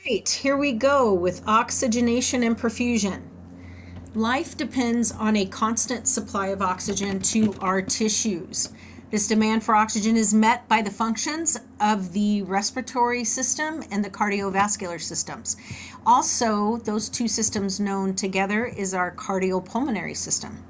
Right, here we go with oxygenation and perfusion. Life depends on a constant supply of oxygen to our tissues. This demand for oxygen is met by the functions of the respiratory system and the cardiovascular systems. Also, those two systems known together is our cardiopulmonary system.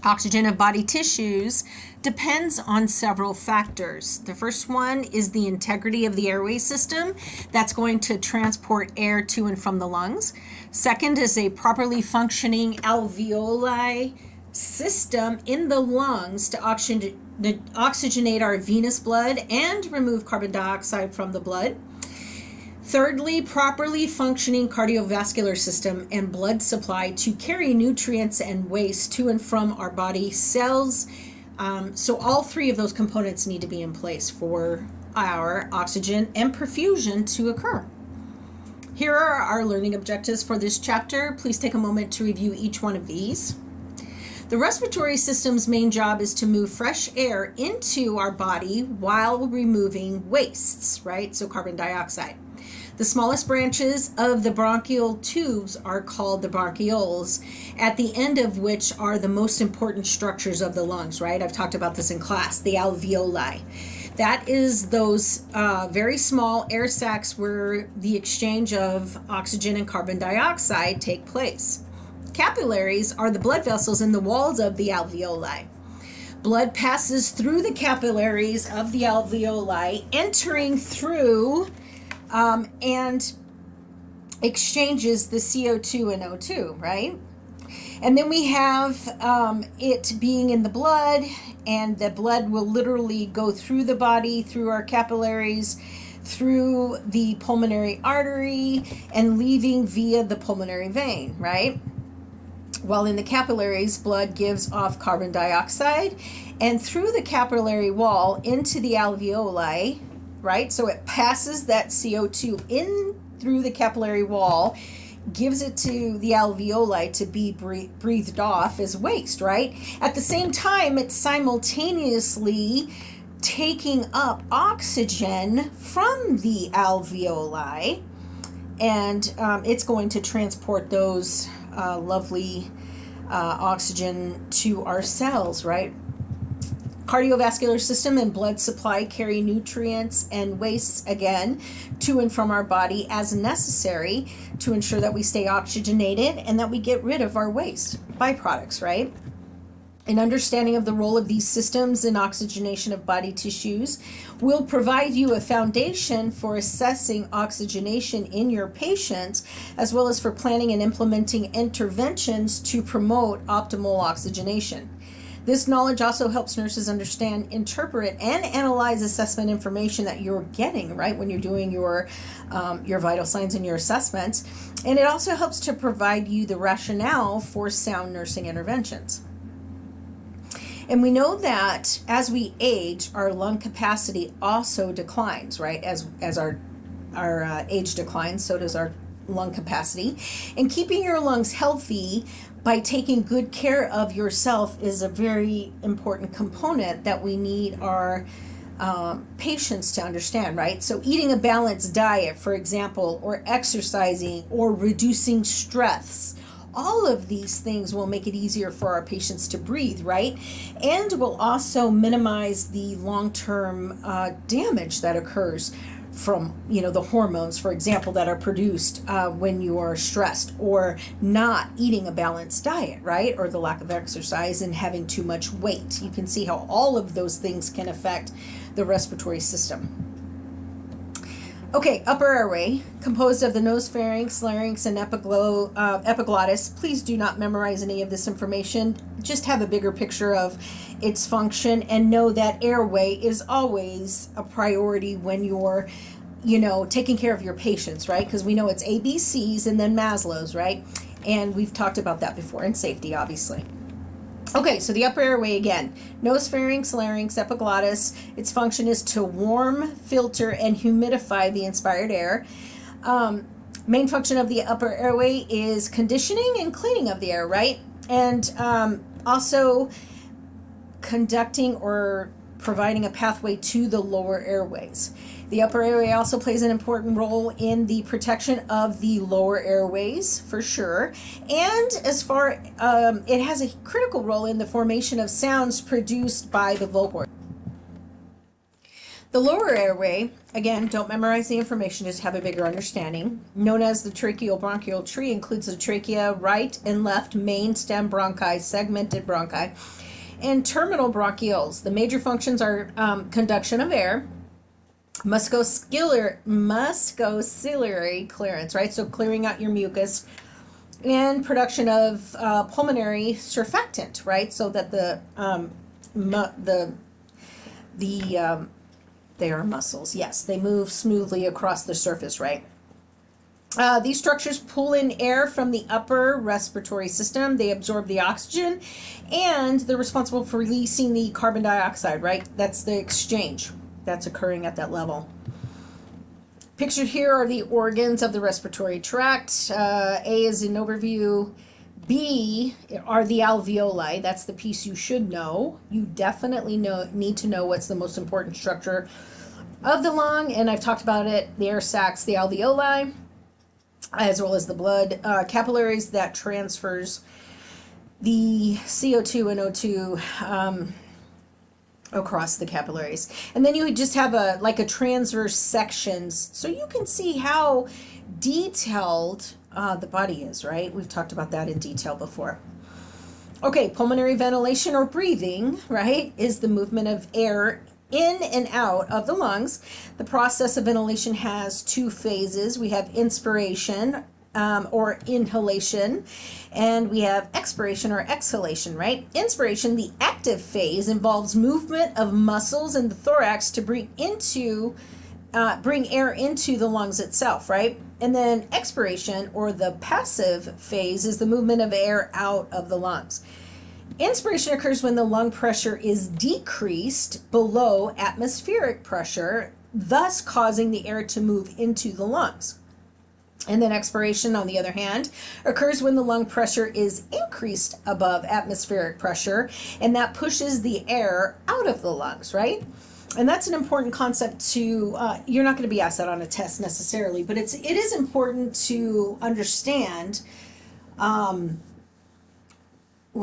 Oxygen of body tissues depends on several factors. The first one is the integrity of the airway system. That's going to transport air to and from the lungs. Second is a properly functioning alveoli system in the lungs to oxygenate our venous blood and remove carbon dioxide from the blood. Thirdly, properly functioning cardiovascular system and blood supply to carry nutrients and waste to and from our body cells. So all three of those components need to be in place for our oxygen and perfusion to occur. Here are our learning objectives for this chapter. Please take a moment to review each one of these. The respiratory system's main job is to move fresh air into our body while removing wastes, right? So carbon dioxide. The smallest branches of the bronchial tubes are called the bronchioles, at the end of which are the most important structures of the lungs, right? I've talked about this in class, the alveoli. That is those very small air sacs where the exchange of oxygen and carbon dioxide take place. Capillaries are the blood vessels in the walls of the alveoli. Blood passes through the capillaries of the alveoli, entering through and exchanges the CO2 and O2, right? And then we have it being in the blood, and the blood will literally go through the body, through our capillaries, through the pulmonary artery, and leaving via the pulmonary vein, right? While in the capillaries, blood gives off carbon dioxide, and through the capillary wall into the alveoli, right? So it passes that CO2 in through the capillary wall, gives it to the alveoli to be breathed off as waste, right? At the same time, it's simultaneously taking up oxygen from the alveoli, and it's going to transport those lovely oxygen to our cells, right? Cardiovascular system and blood supply carry nutrients and wastes again to and from our body as necessary to ensure that we stay oxygenated and that we get rid of our waste byproducts, right? An understanding of the role of these systems in oxygenation of body tissues will provide you a foundation for assessing oxygenation in your patients, as well as for planning and implementing interventions to promote optimal oxygenation. This knowledge also helps nurses understand, interpret, and analyze assessment information that you're getting, right, when you're doing your vital signs and your assessments. And it also helps to provide you the rationale for sound nursing interventions. And we know that as we age, our lung capacity also declines, right? As our age declines, so does our lung capacity. And keeping your lungs healthy by taking good care of yourself is a very important component that we need our patients to understand, right? So eating a balanced diet, for example, or exercising or reducing stress, all of these things will make it easier for our patients to breathe, right? And will also minimize the long-term damage that occurs from, the hormones, for example, that are produced when you are stressed, or not eating a balanced diet, right? Or the lack of exercise and having too much weight. You can see how all of those things can affect the respiratory system. Okay, upper airway, composed of the nose, pharynx, larynx, and epiglottis. Please do not memorize any of this information. Just have a bigger picture of its function and know that airway is always a priority when you're, taking care of your patients, right? Because we know it's ABCs and then Maslow's, right? And we've talked about that before, and safety, obviously. Okay, so the upper airway again, nose, pharynx, larynx, epiglottis. Its function is to warm, filter, and humidify the inspired air. Main function of the upper airway is conditioning and cleaning of the air, right? And also conducting or providing a pathway to the lower airways. The upper airway also plays an important role in the protection of the lower airways, for sure. And as far, it has a critical role in the formation of sounds produced by the vocal cord. The lower airway, again, don't memorize the information, just have a bigger understanding, known as the tracheobronchial tree, includes the trachea, right and left main stem bronchi, segmented bronchi, and terminal bronchioles. The major functions are conduction of air, muscociliary clearance, right? So clearing out your mucus, and production of pulmonary surfactant, right? So that they are muscles. Yes, they move smoothly across the surface, right? These structures pull in air from the upper respiratory system. They absorb the oxygen, and they're responsible for releasing the carbon dioxide, right? That's the exchange that's occurring at that level. Pictured here are the organs of the respiratory tract. A is an overview. B are the alveoli. That's the piece you should know. You definitely need to know what's the most important structure of the lung, and I've talked about it. The air sacs, the alveoli, as well as the blood capillaries that transfers the CO2 and O2 across the capillaries. And then you would just have a transverse sections, so you can see how detailed the body is, right? We've talked about that in detail before. Okay, pulmonary ventilation or breathing, right, is the movement of air in and out of the lungs. The process of ventilation has two phases. We have inspiration or inhalation, and we have expiration or exhalation, right? Inspiration, the active phase, involves movement of muscles in the thorax to bring air into the lungs itself, right? And then expiration, or the passive phase, is the movement of air out of the lungs. Inspiration occurs when the lung pressure is decreased below atmospheric pressure, thus causing the air to move into the lungs. And then expiration, on the other hand, occurs when the lung pressure is increased above atmospheric pressure, and that pushes the air out of the lungs, right? And that's an important concept to, you're not going to be asked that on a test necessarily, but it is important to understand. Well,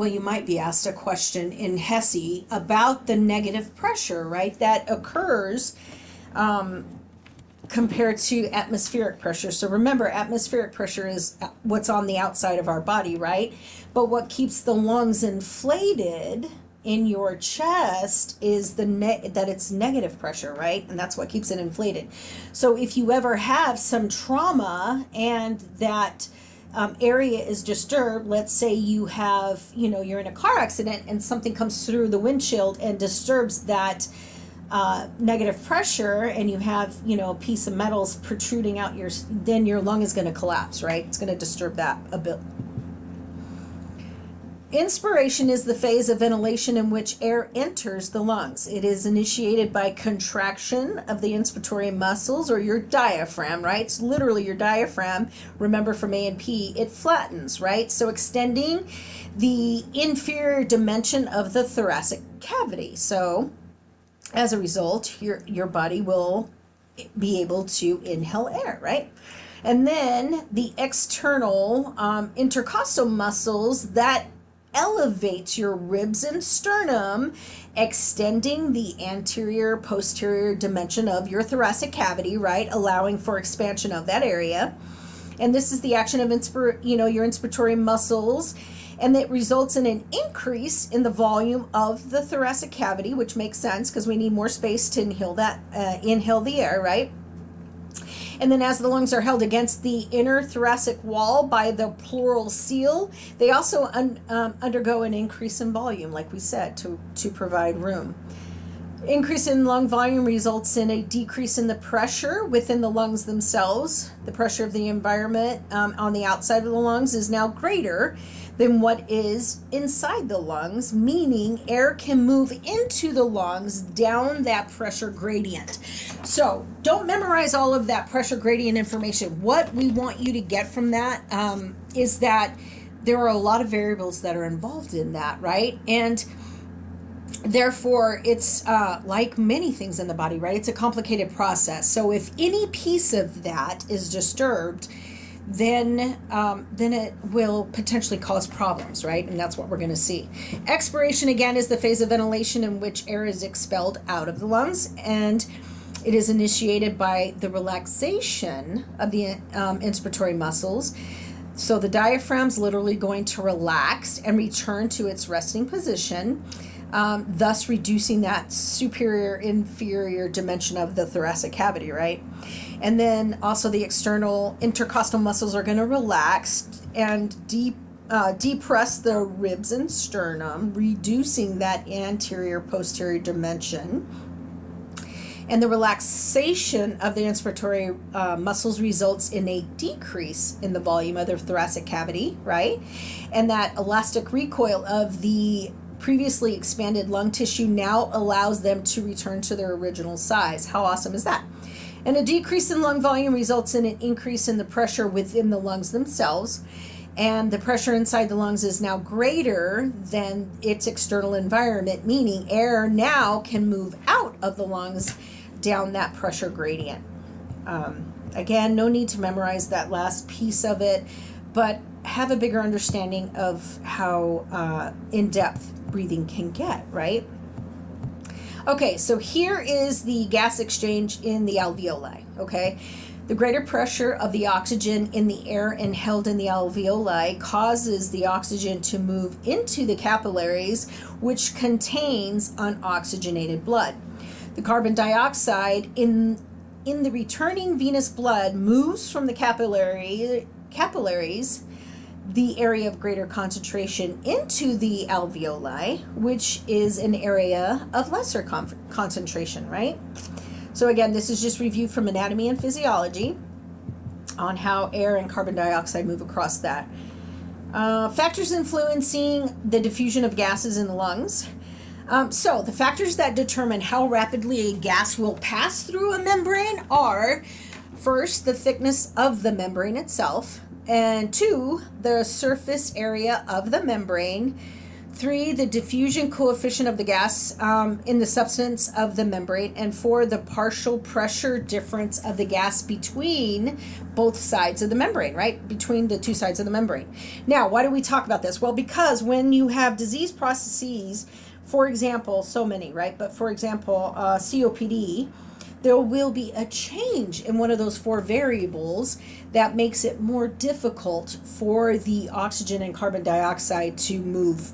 you might be asked a question in HESI about the negative pressure, right, that occurs compared to atmospheric pressure. So remember, atmospheric pressure is what's on the outside of our body, right? But what keeps the lungs inflated in your chest is that it's negative pressure, right? And that's what keeps it inflated. So if you ever have some trauma and that area is disturbed, let's say you have, you're in a car accident and something comes through the windshield and disturbs that negative pressure, and you have, a piece of metals protruding out then your lung is going to collapse, right? It's going to disturb that a bit. Inspiration is the phase of ventilation in which air enters the lungs. It is initiated by contraction of the inspiratory muscles, or your diaphragm, right? It's literally your diaphragm. Remember from A and P, it flattens, right? So extending the inferior dimension of the thoracic cavity. So as a result, your body will be able to inhale air, right? And then the external intercostal muscles that elevates your ribs and sternum, extending the anterior posterior dimension of your thoracic cavity, right, allowing for expansion of that area. And this is the action of your inspiratory muscles, and it results in an increase in the volume of the thoracic cavity, which makes sense because we need more space to inhale the air, right? And then as the lungs are held against the inner thoracic wall by the pleural seal, they also undergo an increase in volume, like we said, to provide room. Increase in lung volume results in a decrease in the pressure within the lungs themselves. The pressure of the environment on the outside of the lungs is now greater than what is inside the lungs, meaning air can move into the lungs down that pressure gradient. So don't memorize all of that pressure gradient information. What we want you to get from that is that there are a lot of variables that are involved in that, right? And Therefore, it's like many things in the body, right? It's a complicated process. So if any piece of that is disturbed, then it will potentially cause problems, right? And that's what we're going to see. Expiration, again, is the phase of ventilation in which air is expelled out of the lungs, and it is initiated by the relaxation of the inspiratory muscles. So the diaphragm's literally going to relax and return to its resting position, thus reducing that superior inferior dimension of the thoracic cavity, right? And then also the external intercostal muscles are going to relax and depress the ribs and sternum, reducing that anterior posterior dimension. And the relaxation of the inspiratory muscles results in a decrease in the volume of the thoracic cavity, right? And that elastic recoil of the previously expanded lung tissue now allows them to return to their original size. How awesome is that? And a decrease in lung volume results in an increase in the pressure within the lungs themselves. And the pressure inside the lungs is now greater than its external environment, meaning air now can move out of the lungs down that pressure gradient. Again, no need to memorize that last piece of it, but have a bigger understanding of how in-depth breathing can get, right? Okay, so here is the gas exchange in the alveoli, okay? The greater pressure of the oxygen in the air inhaled in the alveoli causes the oxygen to move into the capillaries, which contains unoxygenated blood. The carbon dioxide in the returning venous blood moves from the capillaries, the area of greater concentration, into the alveoli, which is an area of lesser concentration, right? So again, this is just review from anatomy and physiology on how air and carbon dioxide move across that. Factors influencing the diffusion of gases in the lungs. So the factors that determine how rapidly a gas will pass through a membrane are, first, the thickness of the membrane itself, and 2, the surface area of the membrane, 3, the diffusion coefficient of the gas in the substance of the membrane, and 4, the partial pressure difference of the gas between both sides of the membrane, right? Between the two sides of the membrane. Now, why do we talk about this? Well, because when you have disease processes, for example, so many, right? But for example, COPD, there will be a change in one of those 4 variables that makes it more difficult for the oxygen and carbon dioxide to move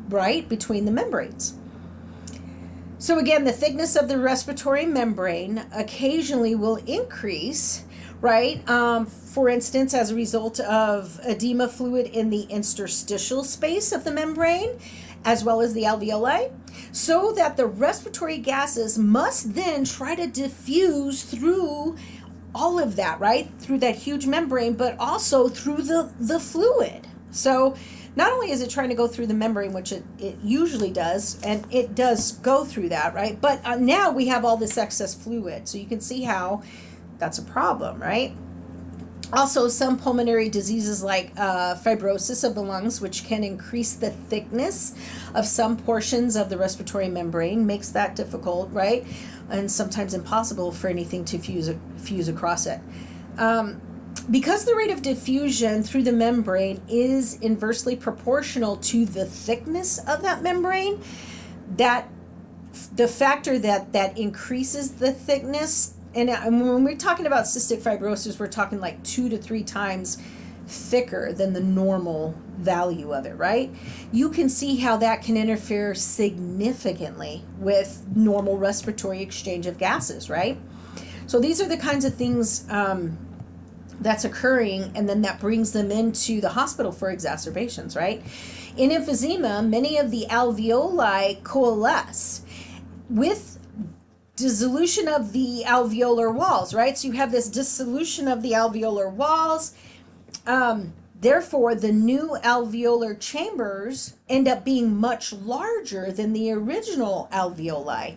right between the membranes. So again, the thickness of the respiratory membrane occasionally will increase, right? For instance, as a result of edema fluid in the interstitial space of the membrane, as well as the alveoli, so that the respiratory gases must then try to diffuse through all of that, right? Through that huge membrane, but also through the fluid. So not only is it trying to go through the membrane, which it usually does, and it does go through that, right? But now we have all this excess fluid. So you can see how that's a problem, right? Also, some pulmonary diseases like fibrosis of the lungs, which can increase the thickness of some portions of the respiratory membrane, makes that difficult, right? And sometimes impossible for anything to fuse across it. Because the rate of diffusion through the membrane is inversely proportional to the thickness of that membrane, that the factor that increases the thickness, and when we're talking about cystic fibrosis, we're talking like 2 to 3 times thicker than the normal value of it, right? You can see how that can interfere significantly with normal respiratory exchange of gases, right? So these are the kinds of things that's occurring, and then that brings them into the hospital for exacerbations, right? In emphysema, many of the alveoli coalesce with dissolution of the alveolar walls, right? So you have this dissolution of the alveolar walls. Therefore, the new alveolar chambers end up being much larger than the original alveoli.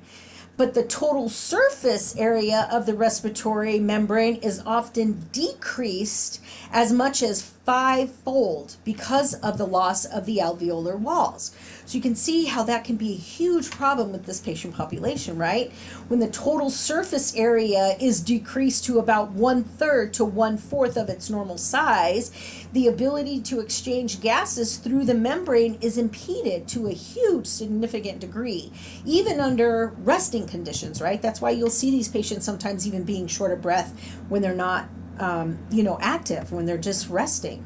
but the total surface area of the respiratory membrane is often decreased as much as 5-fold because of the loss of the alveolar walls. So you can see how that can be a huge problem with this patient population, right? When the total surface area is decreased to about 1/3 to 1/4 of its normal size, the ability to exchange gases through the membrane is impeded to a huge significant degree, even under resting conditions, right? That's why you'll see these patients sometimes even being short of breath when they're not active, when they're just resting.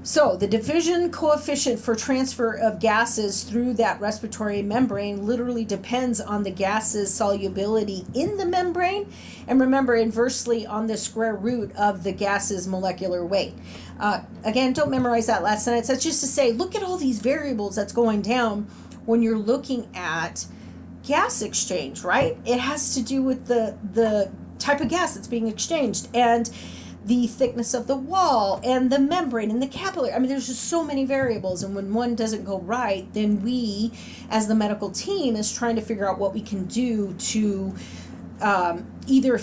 So the diffusion coefficient for transfer of gases through that respiratory membrane literally depends on the gas's solubility in the membrane, and remember, inversely on the square root of the gas's molecular weight. Again, don't memorize that last sentence. That's just to say, look at all these variables that's going down when you're looking at gas exchange, right? It has to do with the type of gas that's being exchanged, and the thickness of the wall, and the membrane, and the capillary. I mean, there's just so many variables, and when one doesn't go right, then we, as the medical team, is trying to figure out what we can do to either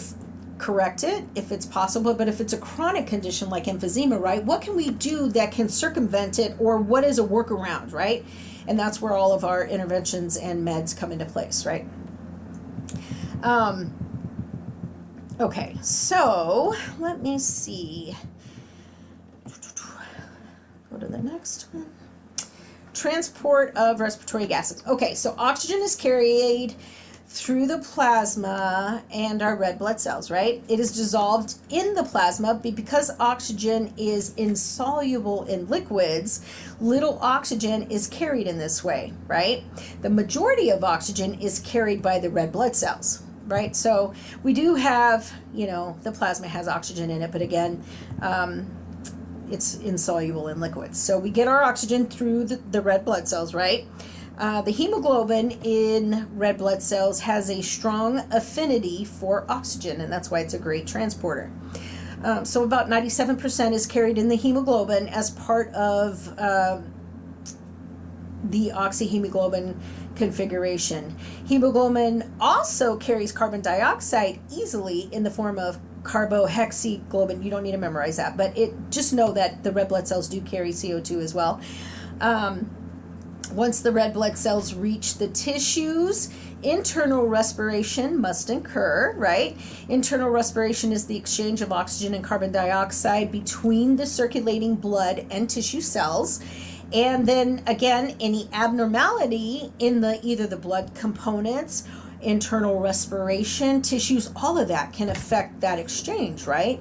correct it, if it's possible, but if it's a chronic condition like emphysema, right, what can we do that can circumvent it, or what is a workaround, right? And that's where all of our interventions and meds come into place, right? Okay, so let me see. Go to the next one. Transport of respiratory gases. Okay, so oxygen is carried through the plasma and our red blood cells, right? It is dissolved in the plasma, because oxygen is insoluble in liquids. Little oxygen is carried in this way, right? The majority of oxygen is carried by the red blood cells, right? So we do have, the plasma has oxygen in it, but again, it's insoluble in liquids. So we get our oxygen through the red blood cells, right? The hemoglobin in red blood cells has a strong affinity for oxygen, and that's why it's a great transporter. So about 97% is carried in the hemoglobin as part of the oxyhemoglobin configuration. Hemoglobin also carries carbon dioxide easily in the form of carbohexyglobin. You don't need to memorize that, but just know that the red blood cells do carry CO2 as well. Once the red blood cells reach the tissues, internal respiration must occur, right? Internal respiration is the exchange of oxygen and carbon dioxide between the circulating blood and tissue cells. And then again, any abnormality in either the blood components, internal respiration, tissues, all of that can affect that exchange, right?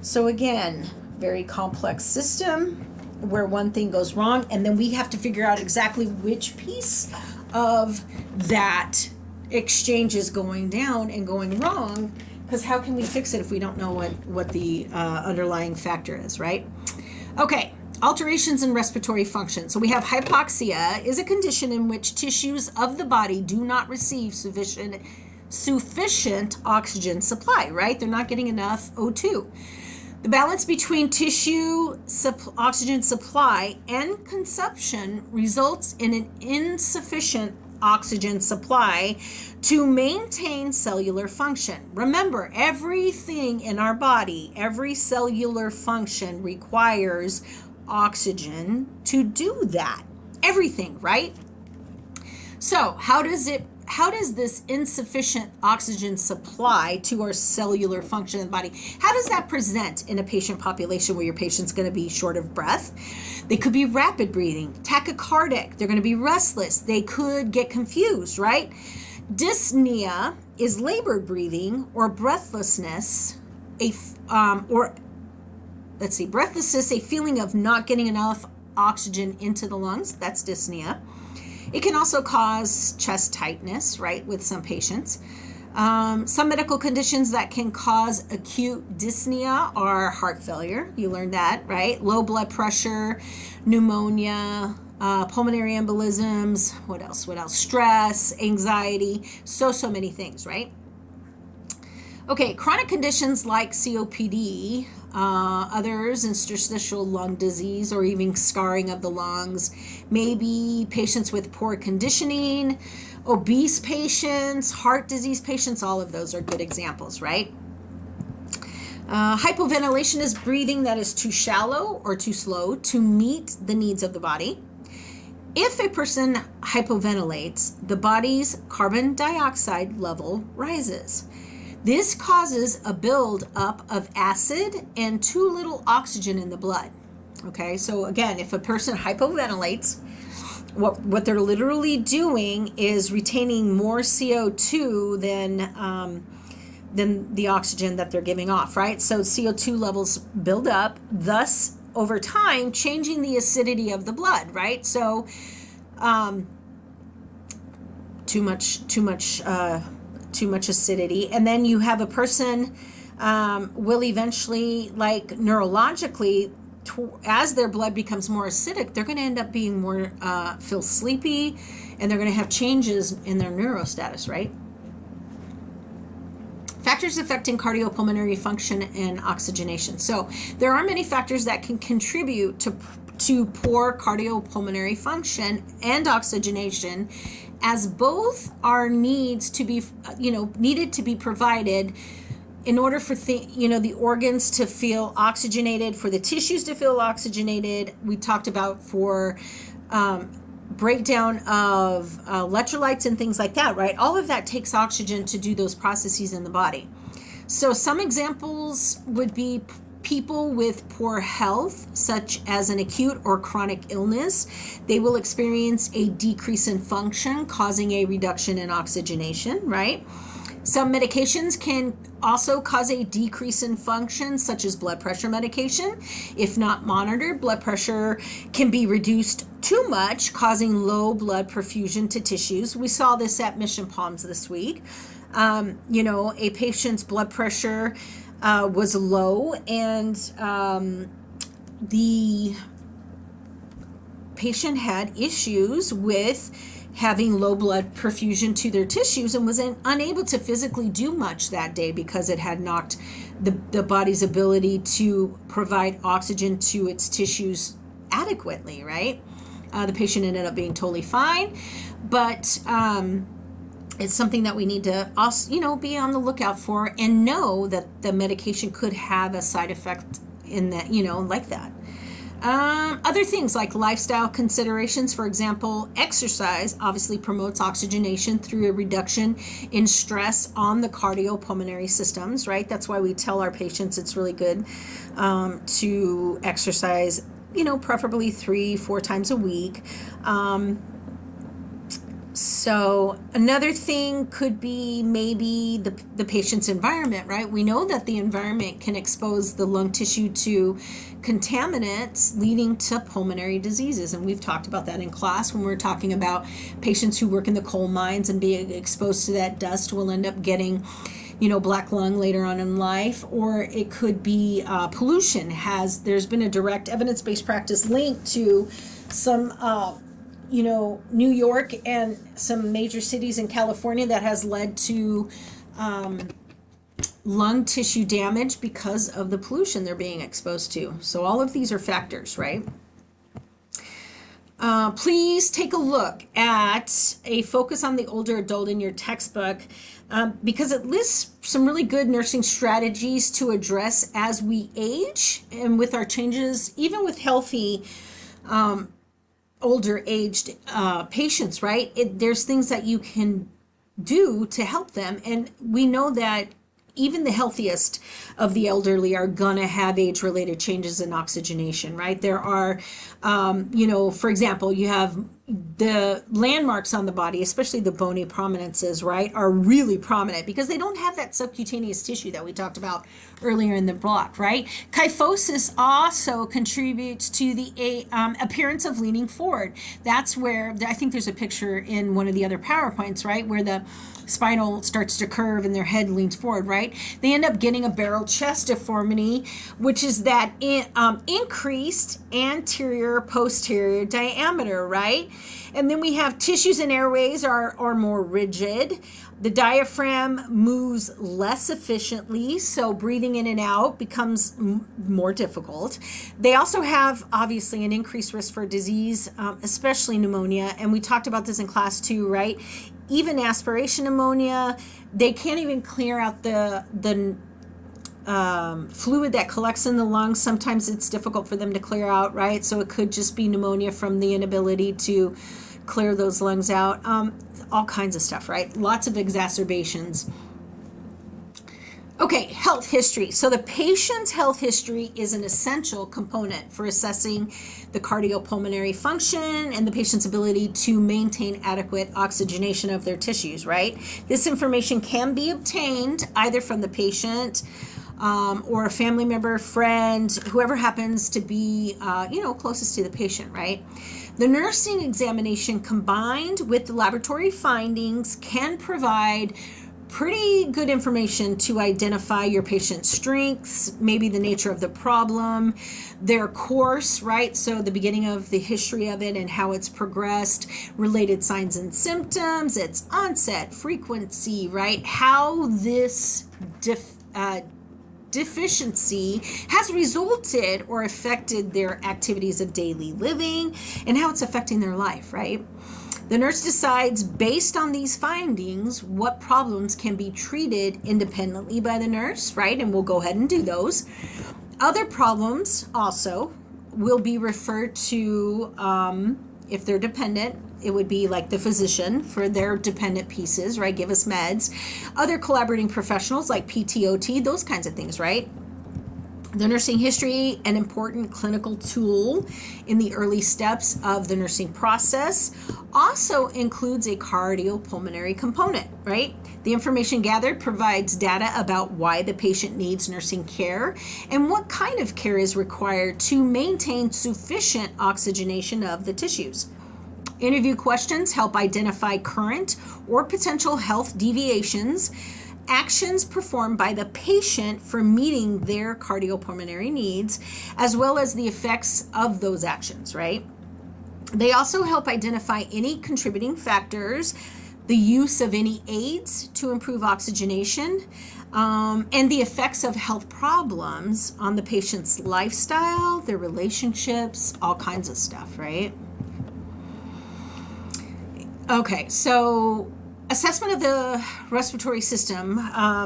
So again, very complex system where one thing goes wrong, and then we have to figure out exactly which piece of that exchange is going down and going wrong, because how can we fix it if we don't know what the underlying factor is, right? Okay. Alterations in respiratory function. So we have hypoxia is a condition in which tissues of the body do not receive sufficient oxygen supply, right? They're not getting enough O2. The balance between tissue oxygen supply and consumption results in an insufficient oxygen supply to maintain cellular function. Remember, everything in our body, every cellular function requires oxygen to do that. Everything, right? So how does this insufficient oxygen supply to our cellular function in the body, how does that present in a patient population where your patient's going to be short of breath? They could be rapid breathing, tachycardic, they're going to be restless, they could get confused, right? Dyspnea is labored breathing or breathlessness, breathlessness, a feeling of not getting enough oxygen into the lungs. That's dyspnea. It can also cause chest tightness, right, with some patients. Some medical conditions that can cause acute dyspnea are heart failure. You learned that, right? Low blood pressure, pneumonia, pulmonary embolisms. What else? Stress, anxiety. So many things, right? Okay, chronic conditions like COPD, others, interstitial lung disease, or even scarring of the lungs, maybe patients with poor conditioning, Obese patients, heart disease patients, all of those are good examples, right? Hypoventilation is breathing that is too shallow or too slow to meet the needs of the body. If a person hypoventilates, the body's carbon dioxide level rises. This causes a buildup of acid and too little oxygen in the blood. Okay, so again, if a person hypoventilates, what they're literally doing is retaining more CO2 than the oxygen that they're giving off, right? So CO2 levels build up, thus over time changing the acidity of the blood, right? So too much acidity, and then you have a person will eventually, like neurologically, as their blood becomes more acidic, they're going to end up being more feel sleepy, and they're going to have changes in their neurostatus, right? Factors affecting cardiopulmonary function and oxygenation. So there are many factors that can contribute to poor cardiopulmonary function and oxygenation, as both are needed to be provided in order for the organs to feel oxygenated, for the tissues to feel oxygenated. We talked about for breakdown of electrolytes and things like that, right? All of that takes oxygen to do those processes in the body. So some examples would be people with poor health, such as an acute or chronic illness. They will experience a decrease in function, causing a reduction in oxygenation, right? Some medications can also cause a decrease in function, such as blood pressure medication. If not monitored, blood pressure can be reduced too much, causing low blood perfusion to tissues. We saw this at Mission Palms this week. A patient's blood pressure was low, and the patient had issues with having low blood perfusion to their tissues and was unable to physically do much that day because it had knocked the body's ability to provide oxygen to its tissues adequately, right? The patient ended up being totally fine, but it's something that we need to also, be on the lookout for, and know that the medication could have a side effect in that, like that. Other things like lifestyle considerations, for example, exercise obviously promotes oxygenation through a reduction in stress on the cardiopulmonary systems, right? That's why we tell our patients it's really good to exercise, preferably 3-4 times a week. So another thing could be maybe the patient's environment, right? We know that the environment can expose the lung tissue to contaminants leading to pulmonary diseases. And we've talked about that in class when we're talking about patients who work in the coal mines and being exposed to that dust will end up getting, black lung later on in life. Or it could be pollution. There's been a direct evidence-based practice linked to some New York and some major cities in California that has led to lung tissue damage because of the pollution they're being exposed to. So all of these are factors, right? Please take a look at a focus on the older adult in your textbook because it lists some really good nursing strategies to address as we age and with our changes, even with healthy older aged patients, right? There's things that you can do to help them. And we know that even the healthiest of the elderly are gonna have age-related changes in oxygenation, right? There are, for example, you have the landmarks on the body, especially the bony prominences, right, are really prominent because they don't have that subcutaneous tissue that we talked about earlier in the block, right? Kyphosis also contributes to the appearance of leaning forward. That's where, I think there's a picture in one of the other PowerPoints, right, where the spinal starts to curve and their head leans forward, right? They end up getting a barrel chest deformity, which is that increased anterior posterior diameter, right? And then we have tissues and airways are more rigid. The diaphragm moves less efficiently, so breathing in and out becomes more difficult. They also have, obviously, an increased risk for disease, especially pneumonia, and we talked about this in class too, right? even aspiration pneumonia. They can't even clear out the fluid that collects in the lungs. Sometimes it's difficult for them to clear out, right? So it could just be pneumonia from the inability to clear those lungs out. All kinds of stuff, right? Lots of exacerbations. Okay, health history. So the patient's health history is an essential component for assessing the cardiopulmonary function and the patient's ability to maintain adequate oxygenation of their tissues, right? This information can be obtained either from the patient or a family member, friend, whoever happens to be, closest to the patient, right? The nursing examination combined with the laboratory findings can provide pretty good information to identify your patient's strengths, maybe the nature of the problem, their course, right? So the beginning of the history of it and how it's progressed, related signs and symptoms, its onset, frequency, right? How this deficiency has resulted or affected their activities of daily living and how it's affecting their life, right? The nurse decides based on these findings what problems can be treated independently by the nurse, right? And we'll go ahead and do those. Other problems also will be referred to, if they're dependent, it would be like the physician for their dependent pieces, right? Give us meds. Other collaborating professionals like PTOT, those kinds of things, right? The nursing history, an important clinical tool in the early steps of the nursing process, also includes a cardiopulmonary component, right? The information gathered provides data about why the patient needs nursing care and what kind of care is required to maintain sufficient oxygenation of the tissues. Interview questions help identify current or potential health deviations, actions performed by the patient for meeting their cardiopulmonary needs, as well as the effects of those actions, right? They also help identify any contributing factors, the use of any aids to improve oxygenation, and the effects of health problems on the patient's lifestyle, their relationships, all kinds of stuff, right? Okay, so assessment of the respiratory system.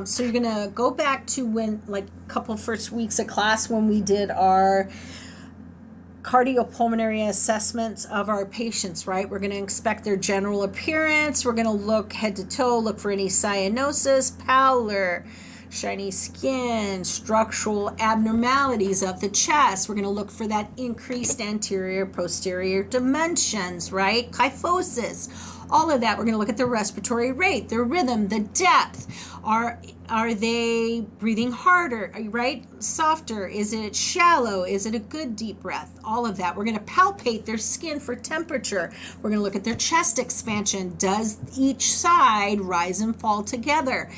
So you're going to go back to when, like, a couple first weeks of class when we did our cardiopulmonary assessments of our patients, right? We're going to inspect their general appearance. We're going to look head to toe, look for any cyanosis, pallor, shiny skin, structural abnormalities of the chest. We're going to look for that increased anterior posterior dimensions, right? Kyphosis, all of that. We're going to look at the respiratory rate, their rhythm, the depth. Are they breathing harder, right? Softer? Is it shallow? Is it a good deep breath? All of that. We're going to palpate their skin for temperature. We're going to look at their chest expansion. Does each side rise and fall together?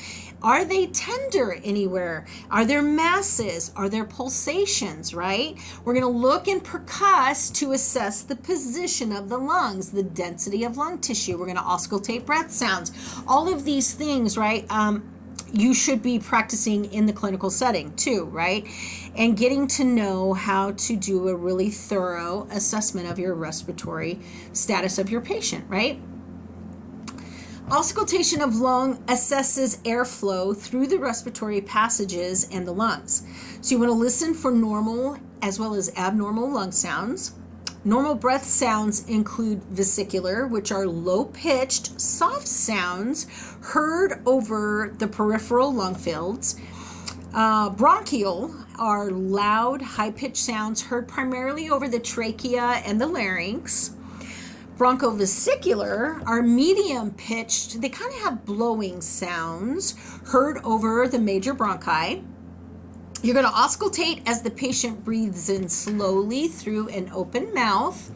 Are they tender anywhere? Are there masses? Are there pulsations, right? We're going to look and percuss to assess the position of the lungs, the density of lung tissue. We're going to auscultate breath sounds. All of these things, right? You should be practicing in the clinical setting too, right? And getting to know how to do a really thorough assessment of your respiratory status of your patient, right? Auscultation of lung assesses airflow through the respiratory passages and the lungs. So you want to listen for normal as well as abnormal lung sounds. Normal breath sounds include vesicular, which are low-pitched, soft sounds heard over the peripheral lung fields. Bronchial are loud, high-pitched sounds heard primarily over the trachea and the larynx. Bronchovesicular are medium-pitched. They kind of have blowing sounds heard over the major bronchi. You're going to auscultate as the patient breathes in slowly through an open mouth.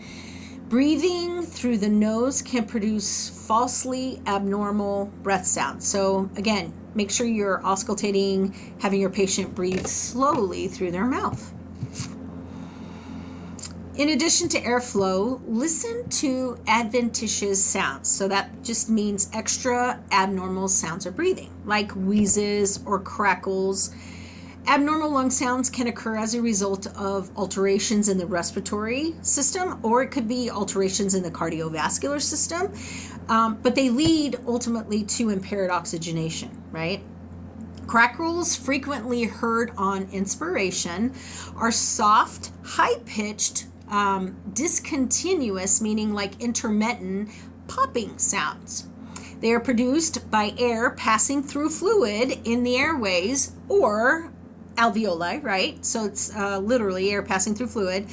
Breathing through the nose can produce falsely abnormal breath sounds. So again, make sure you're auscultating, having your patient breathe slowly through their mouth. In addition to airflow, listen to adventitious sounds. So that just means extra abnormal sounds of breathing, like wheezes or crackles. Abnormal lung sounds can occur as a result of alterations in the respiratory system, or it could be alterations in the cardiovascular system, but they lead ultimately to impaired oxygenation, right? Crackles frequently heard on inspiration are soft, high-pitched, discontinuous, meaning like intermittent, popping sounds. They are produced by air passing through fluid in the airways or alveoli, right? So it's literally air passing through fluid,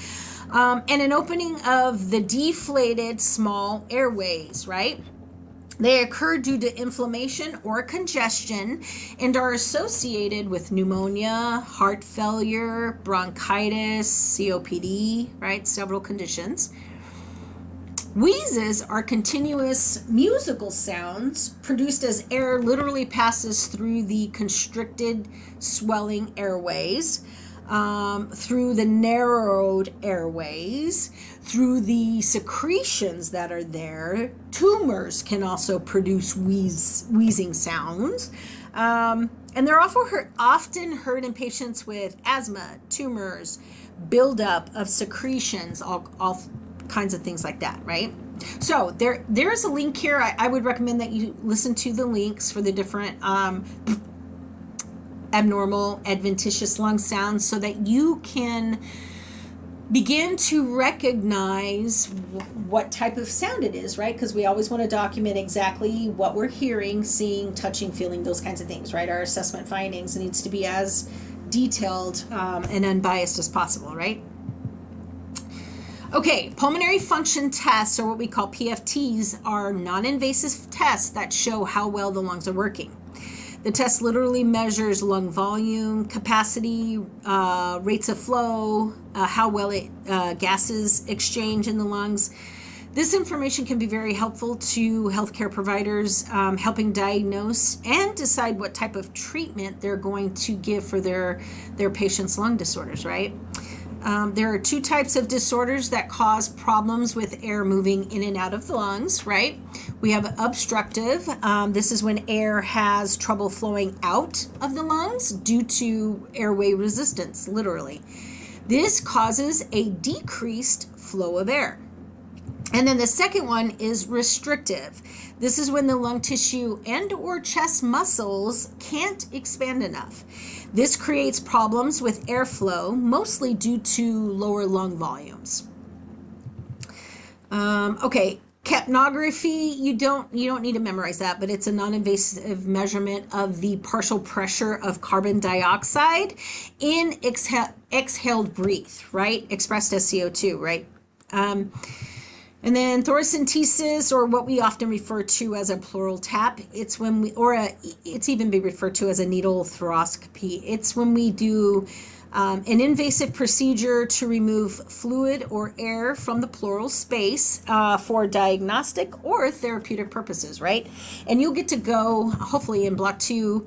and an opening of the deflated small airways, right? They occur due to inflammation or congestion and are associated with pneumonia, heart failure, bronchitis, COPD, right? Several conditions. Wheezes are continuous musical sounds produced as air literally passes through the constricted, swelling airways, through the narrowed airways, through the secretions that are there. Tumors can also produce wheezing sounds. And they're often heard in patients with asthma, tumors, buildup of secretions, all kinds of things like that, right? So there's a link here. I would recommend that you listen to the links for the different abnormal adventitious lung sounds so that you can begin to recognize what type of sound it is, right? Because we always want to document exactly what we're hearing, seeing, touching, feeling, those kinds of things, right? Our assessment findings needs to be as detailed and unbiased as possible, right? Okay, pulmonary function tests, or what we call PFTs, are non-invasive tests that show how well the lungs are working. The test literally measures lung volume, capacity, rates of flow, how well gases exchange in the lungs. This information can be very helpful to healthcare providers, helping diagnose and decide what type of treatment they're going to give for their patients' lung disorders, right? There are two types of disorders that cause problems with air moving in and out of the lungs, right? We have obstructive. This is when air has trouble flowing out of the lungs due to airway resistance, literally. This causes a decreased flow of air. And then the second one is restrictive. This is when the lung tissue and or chest muscles can't expand enough. This creates problems with airflow, mostly due to lower lung volumes. Okay, capnography, you don't need to memorize that, but it's a non-invasive measurement of the partial pressure of carbon dioxide in exhaled breath, right? Expressed as CO2, right? And then thoracentesis, or what we often refer to as a pleural tap, it's when it's even been referred to as a needle thoracoscopy. It's when we do an invasive procedure to remove fluid or air from the pleural space for diagnostic or therapeutic purposes, right? And you'll get to go, hopefully in block 2,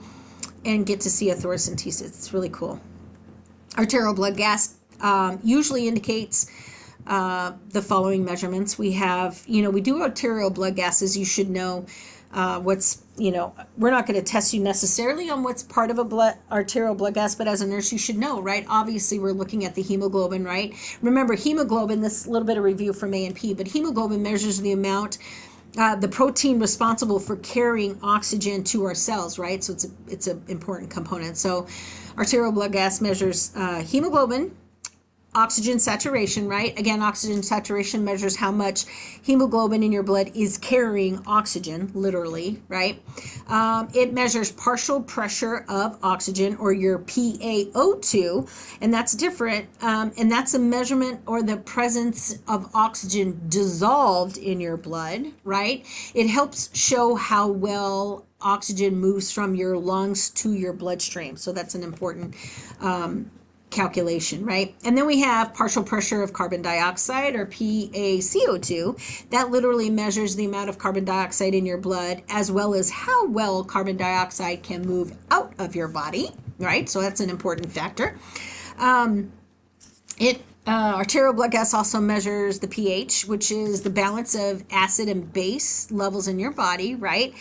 and get to see a thoracentesis. It's really cool. Arterial blood gas usually indicates the following measurements. We have, we do arterial blood gases. You should know what's, we're not going to test you necessarily on what's part of a arterial blood gas, but as a nurse, you should know, right? Obviously, we're looking at the hemoglobin, right? Remember, hemoglobin, this little bit of review from A&P, but hemoglobin measures the amount, the protein responsible for carrying oxygen to our cells, right? So it's an important component. So arterial blood gas measures hemoglobin, oxygen saturation, right? Again, oxygen saturation measures how much hemoglobin in your blood is carrying oxygen, literally, right? It measures partial pressure of oxygen, or your PaO2, and that's different. And that's a measurement or the presence of oxygen dissolved in your blood, right? It helps show how well oxygen moves from your lungs to your bloodstream. So that's an important calculation, right? And then we have partial pressure of carbon dioxide, or PaCO2. That literally measures the amount of carbon dioxide in your blood, as well as how well carbon dioxide can move out of your body, right? So that's an important factor. It Arterial blood gas also measures the pH, which is the balance of acid and base levels in your body, right?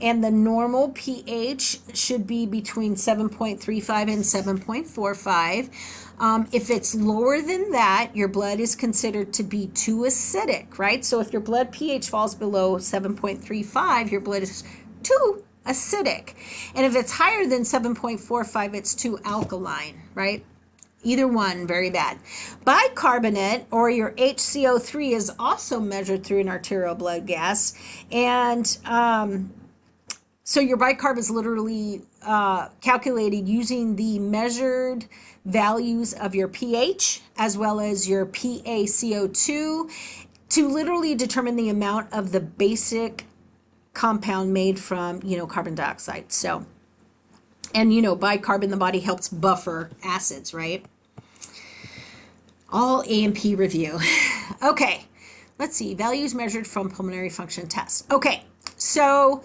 And the normal pH should be between 7.35 and 7.45. If it's lower than that, your blood is considered to be too acidic, right? So if your blood pH falls below 7.35, your blood is too acidic. And if it's higher than 7.45, it's too alkaline, right? Either one, very bad. Bicarbonate, or your HCO3, is also measured through an arterial blood gas. And so your bicarb is literally calculated using the measured values of your pH as well as your PaCO2 to literally determine the amount of the basic compound made from, carbon dioxide. So, and bicarb in the body helps buffer acids, right? All A&P review. Okay, let's see. Values measured from pulmonary function tests. Okay, so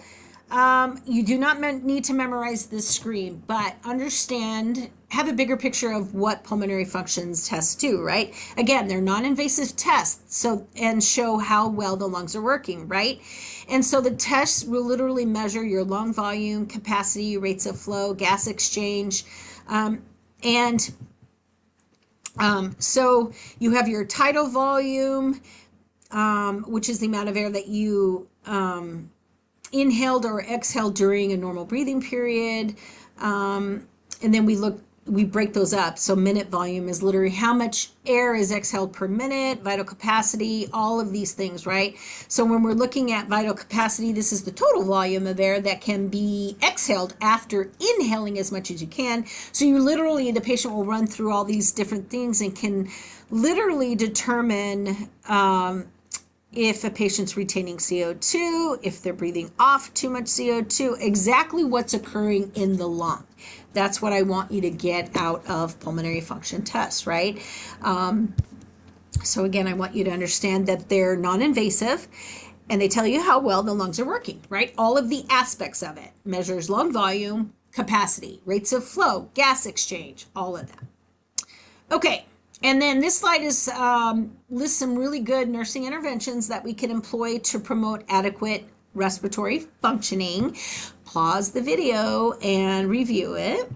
you do not need to memorize this screen, but have a bigger picture of what pulmonary functions tests do, right? Again, they're non-invasive tests, and show how well the lungs are working, right? And so the tests will literally measure your lung volume, capacity, rates of flow, gas exchange, so you have your tidal volume, which is the amount of air that you inhaled or exhaled during a normal breathing period. And then we break those up. So minute volume is literally how much air is exhaled per minute, vital capacity, all of these things, right? So when we're looking at vital capacity, this is the total volume of air that can be exhaled after inhaling as much as you can. So the patient will run through all these different things and can literally determine if a patient's retaining CO2, if they're breathing off too much CO2, exactly what's occurring in the lung. That's what I want you to get out of pulmonary function tests, right? So again, I want you to understand that they're non-invasive and they tell you how well the lungs are working, right? All of the aspects of it. Measures lung volume, capacity, rates of flow, gas exchange, all of that. Okay. And then this slide lists some really good nursing interventions that we can employ to promote adequate respiratory functioning. Pause the video and review it.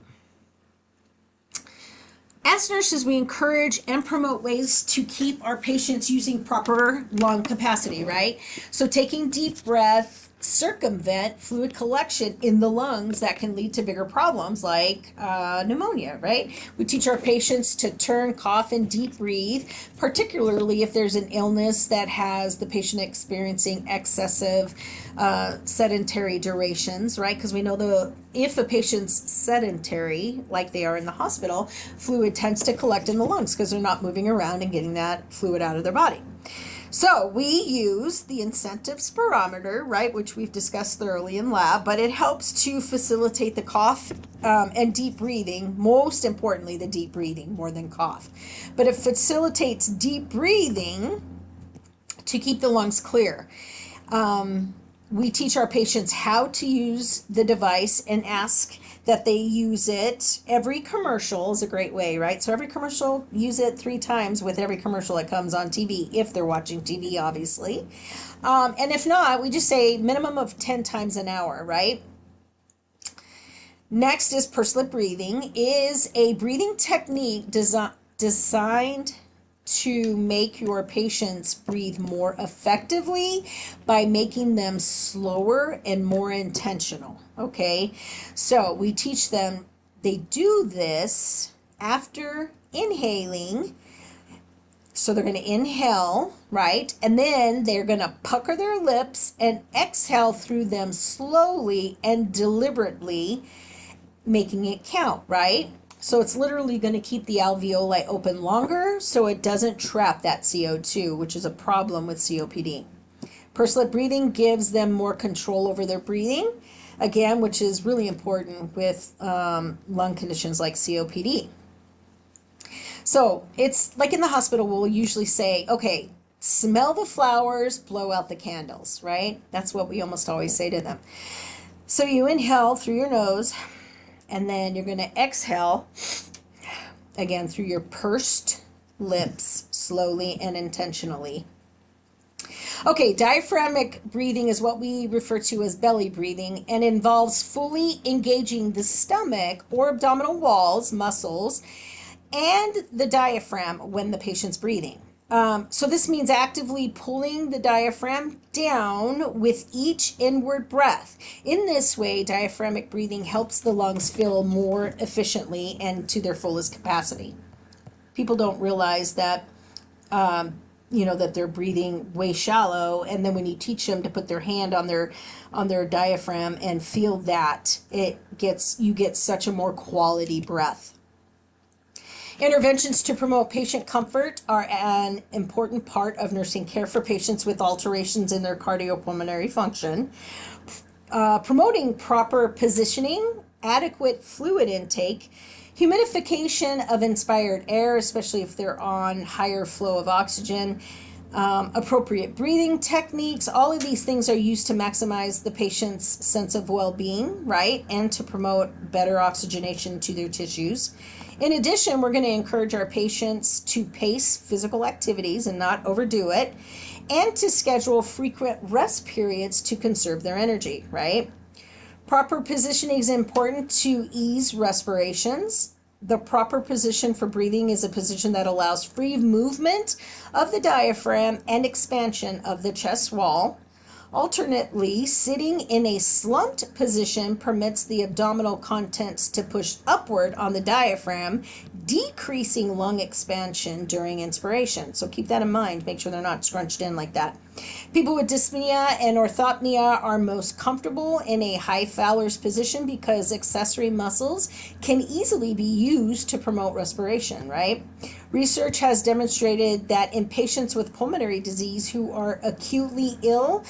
As nurses, we encourage and promote ways to keep our patients using proper lung capacity, right? So taking deep breath, circumvent fluid collection in the lungs that can lead to bigger problems like pneumonia, right? We teach our patients to turn, cough, and deep breathe, particularly if there's an illness that has the patient experiencing excessive sedentary durations, right? Because we know if a patient's sedentary, like they are in the hospital, fluid tends to collect in the lungs because they're not moving around and getting that fluid out of their body. So we use the incentive spirometer, right, which we've discussed thoroughly in lab, but it helps to facilitate the cough and deep breathing, most importantly, the deep breathing more than cough. But it facilitates deep breathing to keep the lungs clear. We teach our patients how to use the device and ask that they use it. Every commercial is a great way, right? So every commercial, use it 3 times with every commercial that comes on TV, if they're watching TV, obviously. And if not, we just say minimum of 10 times an hour, right? Next is pursed-lip breathing, is a breathing technique designed to make your patients breathe more effectively by making them slower and more intentional. Okay, so we teach them, they do this after inhaling. So they're going to inhale, right? And then they're going to pucker their lips and exhale through them slowly and deliberately, making it count, right? So it's literally going to keep the alveoli open longer so it doesn't trap that CO2, which is a problem with COPD. Pursed-lip breathing gives them more control over their breathing, again, which is really important with lung conditions like COPD. So it's like in the hospital, we'll usually say, okay, smell the flowers, blow out the candles, right? That's what we almost always say to them. So you inhale through your nose, and then you're going to exhale again through your pursed lips slowly and intentionally. Okay, diaphragmatic breathing is what we refer to as belly breathing and involves fully engaging the stomach or abdominal walls, muscles, and the diaphragm when the patient's breathing. So this means actively pulling the diaphragm down with each inward breath. In this way, diaphragmatic breathing helps the lungs fill more efficiently and to their fullest capacity. People don't realize that that they're breathing way shallow, and then when you teach them to put their hand on their diaphragm and feel that, you get such a more quality breath. Interventions to promote patient comfort are an important part of nursing care for patients with alterations in their cardiopulmonary function. Promoting proper positioning, adequate fluid intake, humidification of inspired air, especially if they're on higher flow of oxygen, appropriate breathing techniques, all of these things are used to maximize the patient's sense of well-being, right? And to promote better oxygenation to their tissues. In addition, we're going to encourage our patients to pace physical activities and not overdo it, and to schedule frequent rest periods to conserve their energy, right? Proper positioning is important to ease respirations. The proper position for breathing is a position that allows free movement of the diaphragm and expansion of the chest wall. Alternately, sitting in a slumped position permits the abdominal contents to push upward on the diaphragm, decreasing lung expansion during inspiration. So keep that in mind. Make sure they're not scrunched in like that. People with dyspnea and orthopnea are most comfortable in a high Fowler's position because accessory muscles can easily be used to promote respiration, right? Research has demonstrated that in patients with pulmonary disease who are acutely ill,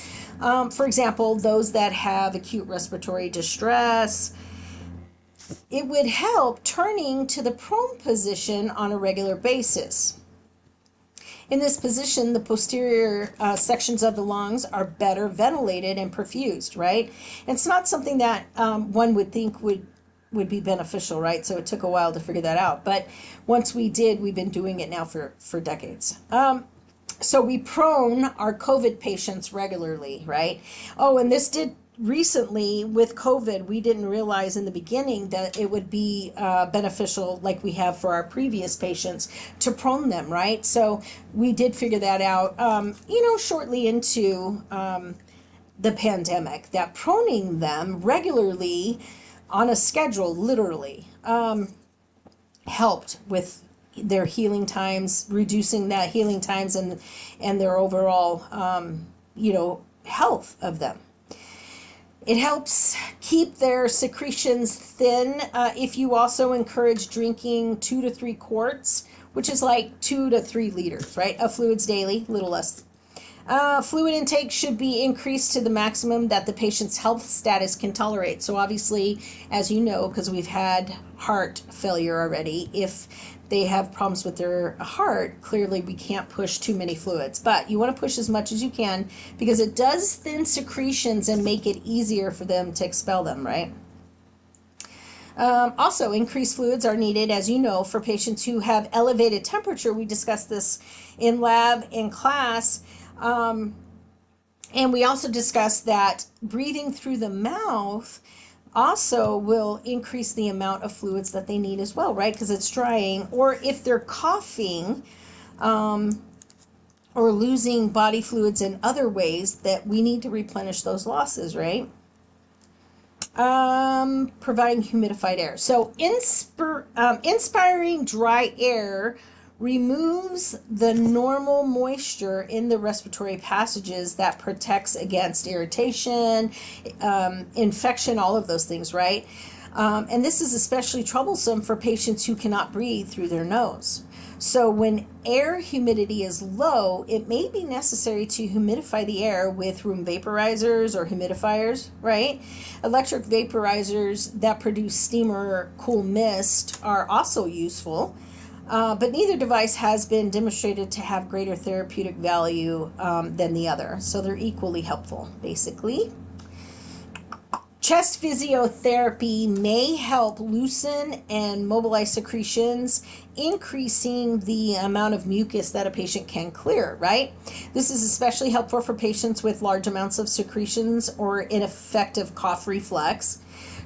for example, those that have acute respiratory distress, it would help turning to the prone position on a regular basis. In this position, the posterior sections of the lungs are better ventilated and perfused, right? And it's not something that one would think would be beneficial, right? So it took a while to figure that out. But once we did, we've been doing it now for decades. So we prone our COVID patients regularly, right? Oh, and this did recently with COVID, we didn't realize in the beginning that it would be beneficial, like we have for our previous patients, to prone them, right? So we did figure that out, shortly into the pandemic, that proning them regularly on a schedule, literally, helped with their healing times, reducing that healing times and their overall, health of them. It helps keep their secretions thin. If you also encourage drinking 2 to 3 quarts, which is like 2 to 3 liters, right, of fluids daily, a little less. Fluid intake should be increased to the maximum that the patient's health status can tolerate. So obviously, as you know, because we've had heart failure already, if they have problems with their heart, clearly we can't push too many fluids. But you want to push as much as you can because it does thin secretions and make it easier for them to expel them, right? Also, increased fluids are needed, as you know, for patients who have elevated temperature. We discussed this in lab, in class. And we also discussed that breathing through the mouth also will increase the amount of fluids that they need as well, right? Because it's drying. Or if they're coughing or losing body fluids in other ways, that we need to replenish those losses, right? Providing humidified air. So inspiring dry air removes the normal moisture in the respiratory passages that protects against irritation, infection, all of those things, right? And this is especially troublesome for patients who cannot breathe through their nose. So when air humidity is low, it may be necessary to humidify the air with room vaporizers or humidifiers, right? Electric vaporizers that produce steam or cool mist are also useful. But neither device has been demonstrated to have greater therapeutic value than the other. So they're equally helpful, basically. Chest physiotherapy may help loosen and mobilize secretions, increasing the amount of mucus that a patient can clear, right? This is especially helpful for patients with large amounts of secretions or ineffective cough reflex.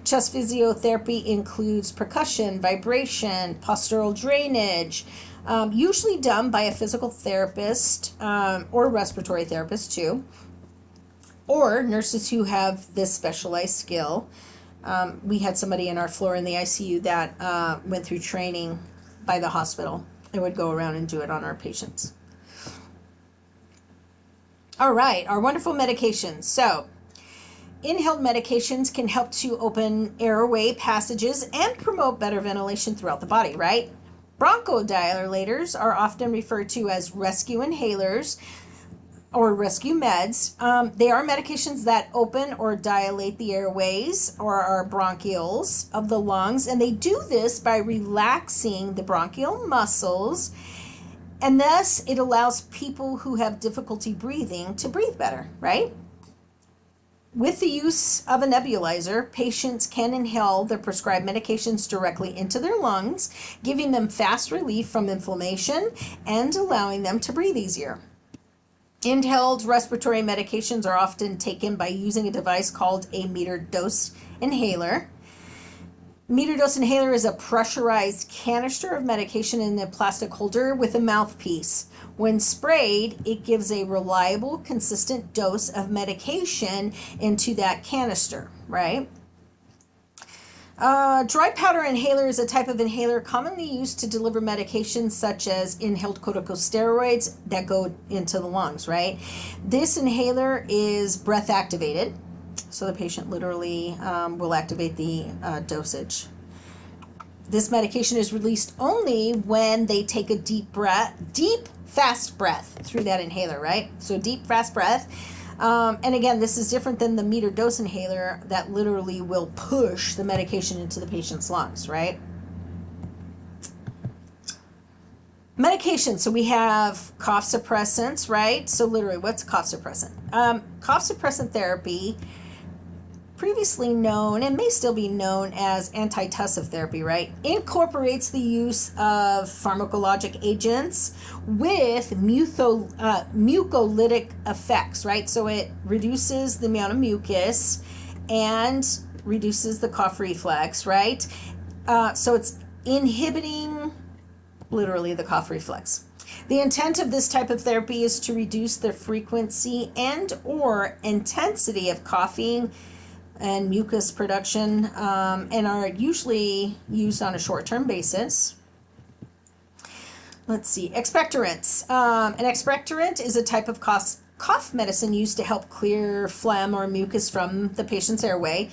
Chest physiotherapy includes percussion, vibration, postural drainage, usually done by a physical therapist or respiratory therapist too, or nurses who have this specialized skill. We had somebody in our floor in the ICU that went through training by the hospital and would go around and do it on our patients. All right, our wonderful medications. So, inhaled medications can help to open airway passages and promote better ventilation throughout the body, right? Bronchodilators are often referred to as rescue inhalers or rescue meds. They are medications that open or dilate the airways or our bronchioles of the lungs, and they do this by relaxing the bronchial muscles, and thus it allows people who have difficulty breathing to breathe better, right? With the use of a nebulizer, patients can inhale their prescribed medications directly into their lungs, giving them fast relief from inflammation and allowing them to breathe easier. Inhaled respiratory medications are often taken by using a device called a metered dose inhaler. Metered dose inhaler is a pressurized canister of medication in a plastic holder with a mouthpiece. When sprayed, it gives a reliable, consistent dose of medication into that canister, right? Dry powder inhaler is a type of inhaler commonly used to deliver medications such as inhaled corticosteroids that go into the lungs, right? This inhaler is breath activated, so the patient literally will activate the dosage. This medication is released only when they take a deep, fast breath through that inhaler, right? So deep, fast breath. And again, this is different than the metered dose inhaler that literally will push the medication into the patient's lungs, right? Medication. So we have cough suppressants, right? So literally, what's cough suppressant? Cough suppressant therapy, previously known and may still be known as antitussive therapy, right, incorporates the use of pharmacologic agents with mucolytic effects, right? So it reduces the amount of mucus and reduces the cough reflex, right? So it's inhibiting literally the cough reflex. The intent of this type of therapy is to reduce the frequency and or intensity of coughing and mucus production, and are usually used on a short-term basis. Let's see, expectorants. An expectorant is a type of cough medicine used to help clear phlegm or mucus from the patient's airway.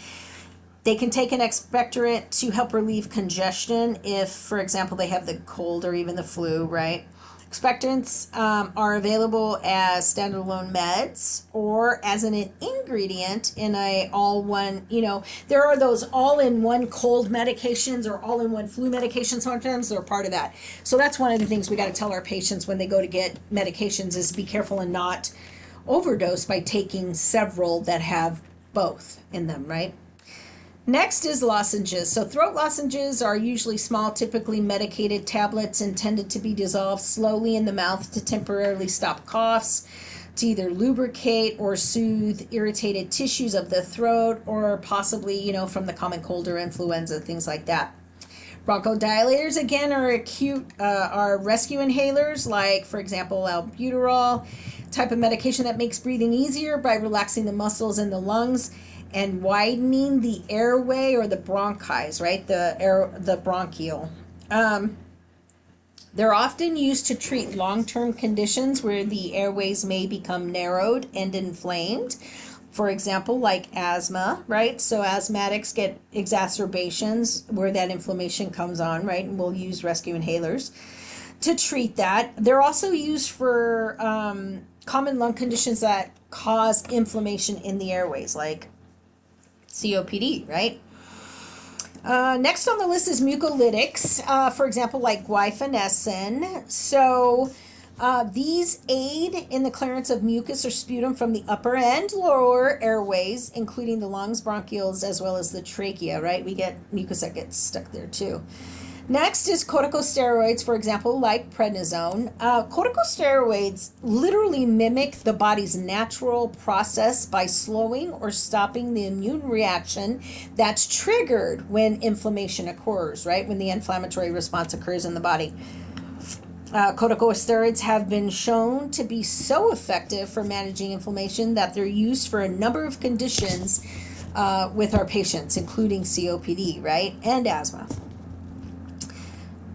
They can take an expectorant to help relieve congestion if, for example, they have the cold or even the flu, right? Expectorants are available as standalone meds or as an ingredient in a all-one, there are those all-in-one cold medications or all-in-one flu medications sometimes. They're part of that. So that's one of the things we got to tell our patients when they go to get medications is be careful and not overdose by taking several that have both in them, right? Next is lozenges. So throat lozenges are usually small, typically medicated tablets intended to be dissolved slowly in the mouth to temporarily stop coughs, to either lubricate or soothe irritated tissues of the throat, or possibly, from the common cold or influenza, things like that. Bronchodilators, again, are rescue inhalers, like, for example, albuterol, type of medication that makes breathing easier by relaxing the muscles in the lungs and widening the airway or the bronchi, right? The bronchial. They're often used to treat long-term conditions where the airways may become narrowed and inflamed. For example, like asthma, right? So asthmatics get exacerbations where that inflammation comes on, right? And we'll use rescue inhalers to treat that. They're also used for common lung conditions that cause inflammation in the airways, like COPD, right? Next on the list is mucolytics, for example, like guaifenesin. So These aid in the clearance of mucus or sputum from the upper and lower airways, including the lungs, bronchioles, as well as the trachea, right? We get mucus that gets stuck there too. Next is corticosteroids, for example, like prednisone. Corticosteroids literally mimic the body's natural process by slowing or stopping the immune reaction that's triggered when inflammation occurs, right? When the inflammatory response occurs in the body. Corticosteroids have been shown to be so effective for managing inflammation that they're used for a number of conditions with our patients, including COPD, right? And asthma.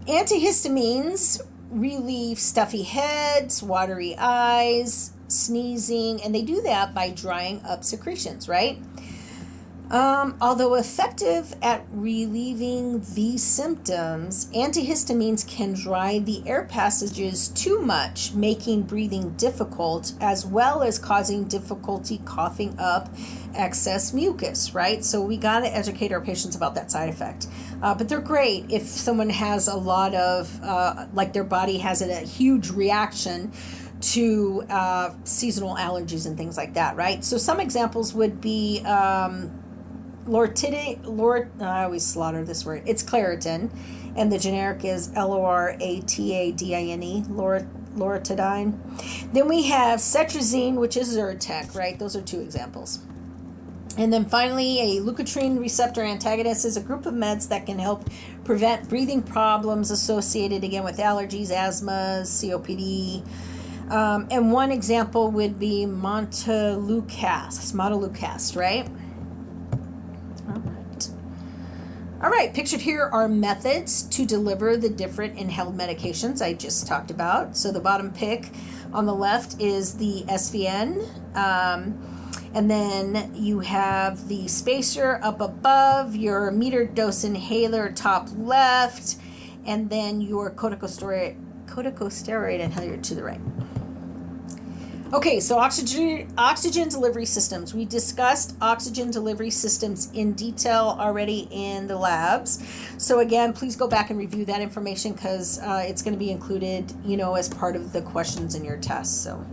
Antihistamines relieve stuffy heads, watery eyes, sneezing, and they do that by drying up secretions, right? Although effective at relieving these symptoms, antihistamines can dry the air passages too much, making breathing difficult, as well as causing difficulty coughing up excess mucus, right? So we got to educate our patients about that side effect. But they're great if someone has a lot of, like their body has a huge reaction to seasonal allergies and things like that, right? So some examples would be I always slaughter this word. It's Claritin, and the generic is Loratadine, Loratadine. Then we have Cetrizine, which is Zyrtec, right? Those are two examples. And then finally, a leukotriene receptor antagonist is a group of meds that can help prevent breathing problems associated, again, with allergies, asthma, COPD. And one example would be montelukast, right? All right, pictured here are methods to deliver the different inhaled medications I just talked about. So the bottom pick on the left is the SVN. And then you have the spacer up above, your metered dose inhaler top left, and then your corticosteroid inhaler to the right. Okay, so oxygen delivery systems. We discussed oxygen delivery systems in detail already in the labs. So again, please go back and review that information because it's going to be included, as part of the questions in your test. So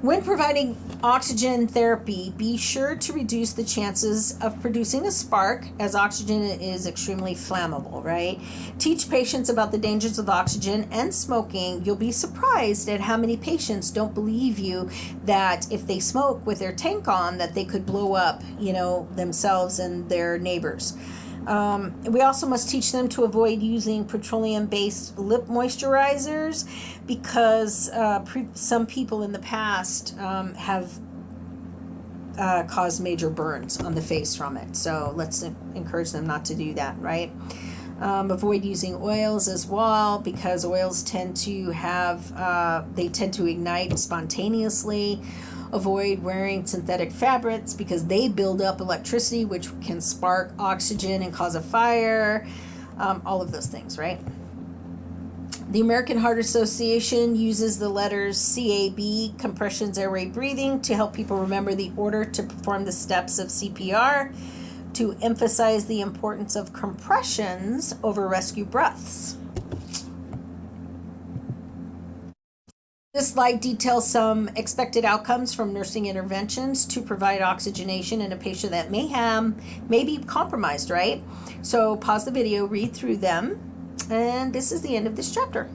when providing oxygen therapy, be sure to reduce the chances of producing a spark, as oxygen is extremely flammable, right? Teach patients about the dangers of oxygen and smoking. You'll be surprised at how many patients don't believe you that if they smoke with their tank on, that they could blow up, themselves and their neighbors. We also must teach them to avoid using petroleum-based lip moisturizers because some people in the past have caused major burns on the face from it. So let's encourage them not to do that, right? Avoid using oils as well because oils tend to ignite spontaneously. Avoid wearing synthetic fabrics because they build up electricity, which can spark oxygen and cause a fire. All of those things, right? The American Heart Association uses the letters CAB, compressions, airway breathing, to help people remember the order to perform the steps of CPR, to emphasize the importance of compressions over rescue breaths. This slide details some expected outcomes from nursing interventions to provide oxygenation in a patient that may be compromised, right? So pause the video, read through them, and this is the end of this chapter.